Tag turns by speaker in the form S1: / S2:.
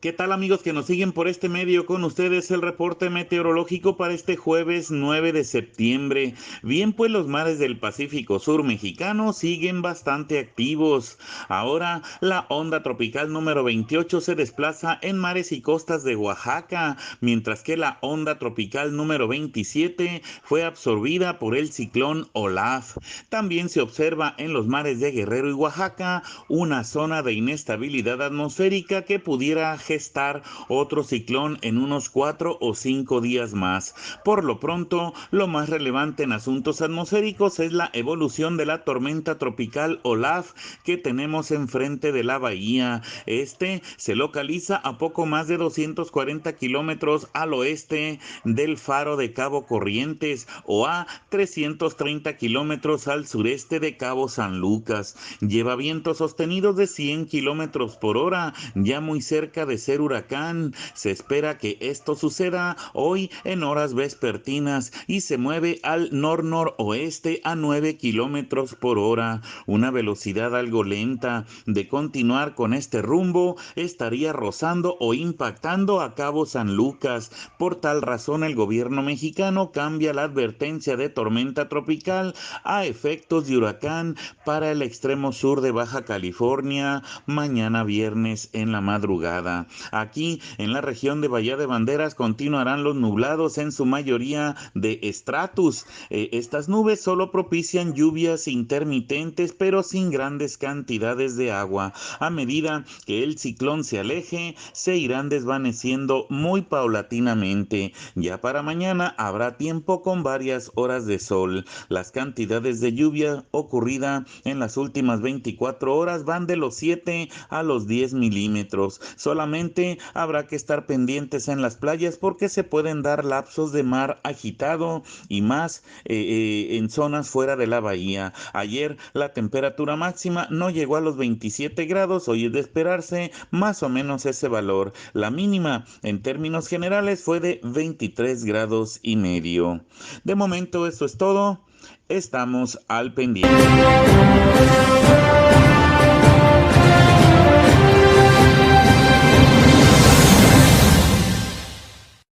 S1: ¿Qué tal, amigos que nos siguen por este medio? Con ustedes el reporte meteorológico para este jueves 9 de septiembre. Bien, pues los mares del Pacífico Sur mexicano siguen bastante activos. Ahora la onda tropical número 28 se desplaza en mares y costas de Oaxaca, mientras que la onda tropical número 27 fue absorbida por el ciclón Olaf. También se observa en los mares de Guerrero y Oaxaca una zona de inestabilidad atmosférica que pudiera gestar otro ciclón en unos 4 o 5 días más. Por lo pronto, lo más relevante en asuntos atmosféricos es la evolución de la tormenta tropical Olaf que tenemos enfrente de la bahía. Este se localiza a poco más de 240 kilómetros al oeste del faro de Cabo Corrientes o a 330 kilómetros al sureste de Cabo San Lucas. Lleva vientos sostenidos de 100 kilómetros por hora, ya muy cerca de ser huracán. Se espera que esto suceda hoy en horas vespertinas y se mueve al nor-noroeste a 9 kilómetros por hora, una velocidad algo lenta. De continuar con este rumbo, estaría rozando o impactando a Cabo San Lucas. Por tal razón, el gobierno mexicano cambia la advertencia de tormenta tropical a efectos de huracán para el extremo sur de Baja California mañana viernes en la madrugada. Aquí en la región de Bahía de Banderas continuarán los nublados, en su mayoría de estratus. Estas nubes solo propician lluvias intermitentes pero sin grandes cantidades de agua. A medida que el ciclón se aleje, se irán desvaneciendo muy paulatinamente. Ya para mañana habrá tiempo con varias horas de sol. Las cantidades de lluvia ocurrida en las últimas 24 horas van de los 7 a los 10 milímetros. Solamente habrá que estar pendientes en las playas porque se pueden dar lapsos de mar agitado y más en zonas fuera de la bahía. Ayer la temperatura máxima no llegó a los 27 grados, hoy es de esperarse más o menos ese valor. La mínima en términos generales fue de 23 grados y medio. De momento eso es todo. Estamos al pendiente.